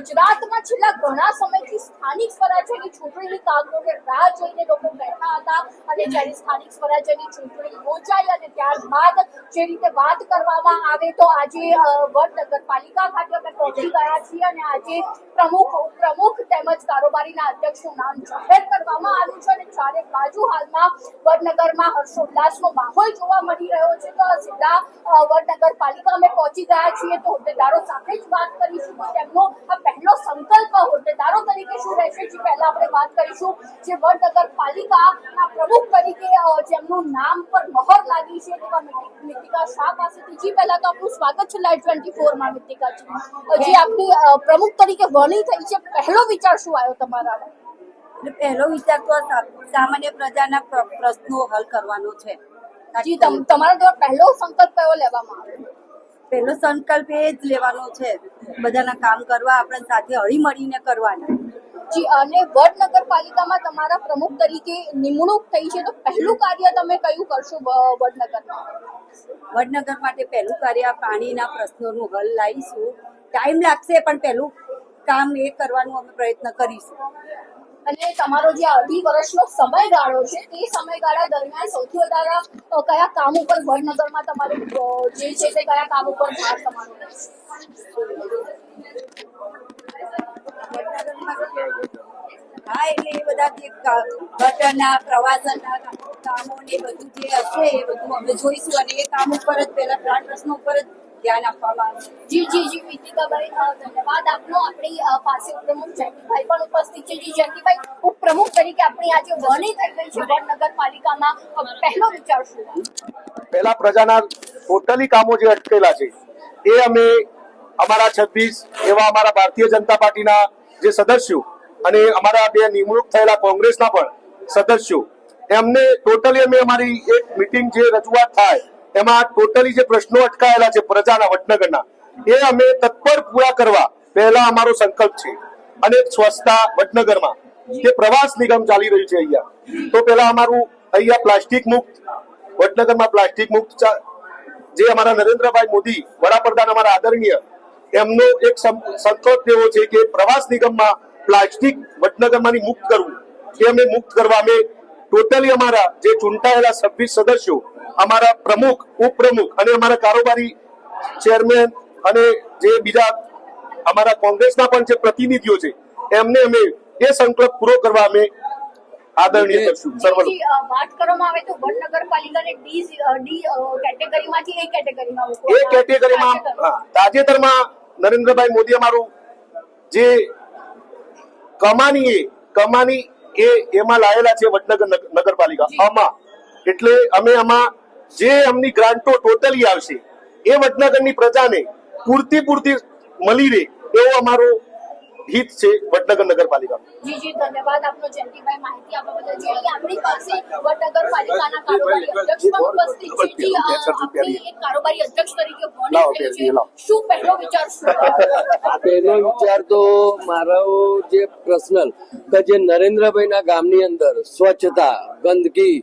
ગુજરાતમાં છેલ્લા ઘણા સમયથી સ્થાનિક સ્વરાજ્યની ચૂંટણીની કામગીરીની રાહ જોઈને લોકો બેઠા હતા અને જ્યારે સ્થાનિક સ્વરાજ્યની ચૂંટણી યોજાઈ અને ત્યારબાદ જે રીતે વાત કરવામાં આવે તો આજે વડ નગરપાલિકા ખાતે અમે પહોંચી ગયા છીએ અને આજે પ્રમુખ ઉપપ્રમુખ તેમજ કારોબારીના અધ્યક્ષનું નામ જાહેર કરવામાં આવ્યું છે અને ચારે બાજુ હાલમાં વડનગરમાં હર્ષોલ્લાસનો માહોલ જોવા મળી રહ્યો છે. તો સીધા વડનગરપાલિકા અમે પહોંચી ગયા છીએ તો હોદ્દેદારો સાથે જ વાત કરીશું કે તેમનો આ પહેલો સંકલ્પ હોદ્દેદારો તરીકે શું રહેશે. જે પહેલા આપણે વાત કરીશું જે વડનગરપાલિકાના પ્રમુખ તરીકે જેમનું નામ પર મહોર લાગી છે તેવા મિતિકા શાહ પાસેથી. જી પહેલા તો આપનું સ્વાગત છે લાઈવ 24 માં મિતિકાજી. જે આપની પ્રમુખ તરીકે વરણી થઈ છે પહેલો વિચાર શું આવ્યો તમારા? પહેલો વિચાર તો સામાન્ય પ્રજાના પ્રશ્નો હલ કરવાનો છે. જી તમારા દ્વારા પહેલો સંકલ્પ કયો લેવામાં આવ્યો? પહેલો સંકલ્પ એ જ લેવાનો છે બધાના કામ કરવા, આપણે સાથે હળી મળીને કરવાના. જી અને વડનગરપાલિકામાં તમારા પ્રમુખ તરીકે નિમણૂક થઈ છે તો પહેલું કાર્ય તમે કયું કરશો વડનગરમાં? વડનગર માટે પહેલું કાર્ય પાણીના પ્રશ્નોનું હલ લાવીશું. ટાઈમ લાગશે પણ પહેલું કામ એ કરવાનું અમે પ્રયત્ન કરીશું. અને તમારો જે 2.5 વર્ષનો સમયગાળો છે તે સમયગાળા દરમિયાન સૌથી વધારે કયા કામ ઉપર વડનગરમાં તમારું જે છે તે કયા કામ ઉપર ભાર તમારો રહેશે? હા, એટલે એ બધા જે ગટરના પ્રવાસનના કામો ને બધું જે હશે એ બધું અમે જોઈશું અને એ કામ ઉપર જ પહેલા પ્લાન્ટ પ્રશ્નો ઉપર જ ધ્યાન આપવામાં આવશે. જી મિતિકાભાઈ ધન્યવાદ આપનો. આપણી પાસે ઉપપ્રમુખ જયંતિભાઈ પણ ઉપસ્થિત છે. જી જયંતિભાઈ, ઉપપ્રમુખ તરીકે આપણી આજે વરણી થઈ ગઈ છે વડનગરપાલિકામાં, પહેલો વિચાર શું? પહેલા પ્રજાના ટોટલી કામો જે અટકેલા છે એ અમે અમારા 26 એવા અમારા ભારતીય જનતા પાર્ટીના જે સદસ્યો અને અમારા બે નિમણૂક થયેલા કોંગ્રેસના પણ સદસ્યો એમને ટોટલી અમે અમારી એક મીટિંગ જે રજૂઆત થાય એમાં ટોટલી જે પ્રશ્નો અટકાયેલા છે પ્રજાના વડનગરના એ અમે તત્પર પૂરા કરવા પહેલા અમારો સંકલ્પ છે. અને સ્વચ્છતા વડનગરમાં જે પ્રવાસ નિગમ ચાલી રહ્યું છે અહીંયા, તો પહેલા અમારું અહીંયા પ્લાસ્ટિક મુક્ત વડનગરમાં પ્લાસ્ટિક મુક્ત જે અમારા નરેન્દ્રભાઈ મોદી વડાપ્રધાન અમારા આદરણીય એમનો એક સંકલ્પ એવો છે કે પ્રવાસ નિગમમાં પ્લાસ્ટિક વડનગરમાંથી મુક્ત કરવું. એ અમે મુક્ત કરવા અમે ટોટલી અમારા જે ચૂંટાયેલા 26 સદસ્યો, અમારા પ્રમુખ, ઉપપ્રમુખ અને અમારા કારોબારી ચેરમેન અને જે બીજા અમારા કોંગ્રેસના પણ જે પ્રતિનિધિઓ છે એમને અમે એ સંકલ્પ પૂરો કરવા અમે આદરણીય કરશું. વાત કરવામાં આવે તો વડનગરપાલિકાને ડી કેટેગરીમાંથી એ કેટેગરીમાં તાજેતરમાં નરેન્દ્રભાઈ મોદી અમારું જે કમાની એમાં લાયેલા છે વડનગર નગરપાલિકા આમાં, એટલે અમે આમાં જે અમની ગ્રાન્ટો ટોટલી આવશે એ વડનગરની પ્રજાને પૂરતી મળી રહે એવો અમારો હિત છે વડનગર નગરપાલિકા. જી ધન્યવાદ આપનો જયંતિભાઈ માહિતી આપવા બદલ. જે આપણી પાસે વડનગરપાલિકાના કારોબારી અધ્યક્ષ પણ ઉપસ્થિત છે. જી આપણી એક કારોબારી અધ્યક્ષ તરીકે વરણી થઈ છે, શું પહેલો વિચાર શું? પહેલો વિચાર તો મારો જે પર્સનલ કે જે નરેન્દ્રભાઈના ગામની અંદર સ્વચ્છતા, ગંદકી,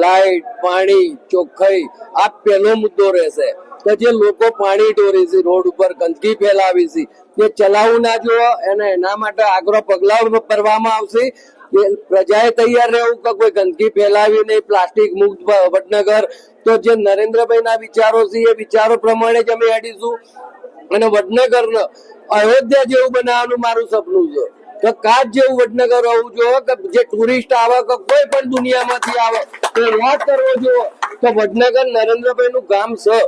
લાઈટ, પાણી, ચોખ્ખાઈ આ પહેલો મુદ્દો રહેશે. કે જે લોકો પાણી ઢોરે છે, રોડ ઉપર ગંદકી ફેલાવી છે, એ ચલાવવું ના જોઈએ અને એના માટે આગ્રહ પગલાં ભરવામાં આવશે. પ્રજાએ તૈયાર રહેવું કે કોઈ ગંદકી ફેલાવી નહીં, પ્લાસ્ટિક મુક્ત વડનગર. તો જે નરેન્દ્રભાઈના વિચારો છે એ વિચારો પ્રમાણે જ અમે હેડીશું અને વડનગરને અયોધ્યા જેવું બનાવવાનું મારું સપનું છે. કે કાચ જેવું વડનગર હોવું જોઈએ કે જે ટુરિસ્ટ આવે કે કોઈ પણ દુનિયામાંથી આવે તો યાદ કરવો જોઈએ કે વડનગર નરેન્દ્રભાઈ નું ગામ છે.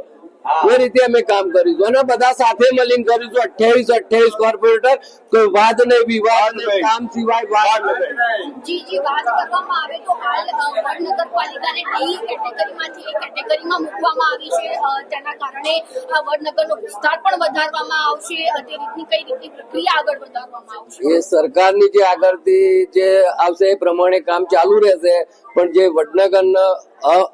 એ રીતે અમે કામ કરીશું અને બધા સાથે મળીને કરીશું. 28 કોર્પોરેટર, કોઈ વાદ નહીં, વિવાદ નહીં, કામ સિવાય વાદ નહીં. જી વાત કરવામાં આવે તો હાલ વડનગરપાલિકાને ડી કેટેગરીમાંથી એ કેટેગરીમાં મૂકવામાં આવી છે. તેના કારણે વડનગરનો વિસ્તાર પણ વધારવામાં આવશે. તે રીતની કઈ રીતની પ્રક્રિયા આગળ વધારવામાં આવશે? એ સરકારની જે આગળથી જે આવશે એ પ્રમાણે કામ ચાલુ રહેશે. પણ જે વડનગરના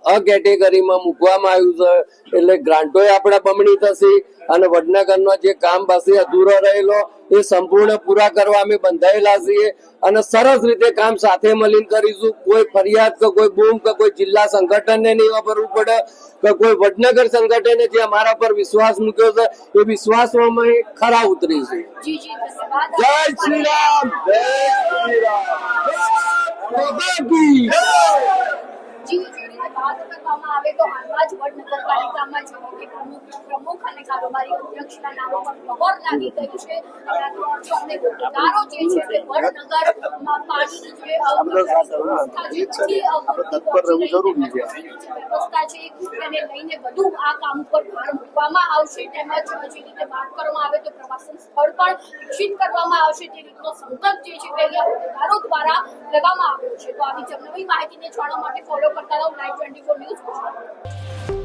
અ કેટેગરીમાં મૂકવામાં આવ્યું છે એટલે ગ્રાન્ટો આપણા બમણી થશે અને વડનગરનો જે કામ પાસે અધૂરો રહેલો એ સંપૂર્ણ પૂરા કરવા અમે બંધાયેલા છીએ અને સરસ રીતે કામ સાથે મળીને કરીશું. કોઈ ફરિયાદ કે કોઈ બૂમ કે કોઈ જિલ્લા સંગઠનને નહીં વાપરવું પડે કે કોઈ વડનગર સંગઠને જે અમારા પર વિશ્વાસ મૂક્યો છે એ વિશ્વાસમાં અમે ખરા ઉતરીશું. જી જી ધન્યવાદ. જય શ્રી રામ, જય શ્રી રામ. જી જે રીતે વાત કરવામાં આવે તો હાલમાં જ વડનગરપાલિકામાં જે રીતે પ્રમુખ અને કારોબારી અધ્યક્ષના નામો પર પ્રહોર લાગી ગઈ છે અને આ 300 અને ગુનેગારો જે છે તે વડનગરમાં પાણીની જે વ્યવસ્થા છે તે વ્યવસ્થા છે તેને લઈને વધુ આ કામ ઉપર ભાર મૂકવામાં આવશે. તેમજ જે રીતે વાત કરવામાં આવે તો પ્રવાસન સ્થળ પણ વિકસિત કરવામાં આવશે તે રીતનો સંકલ્પ જે છે તે અહીંયા હોદ્દેદારો દ્વારા લેવામાં આવ્યો છે. તો આવી નવી માહિતીને જાણવા માટે ફોલો કરતા રહો Live 24 ન્યૂઝ.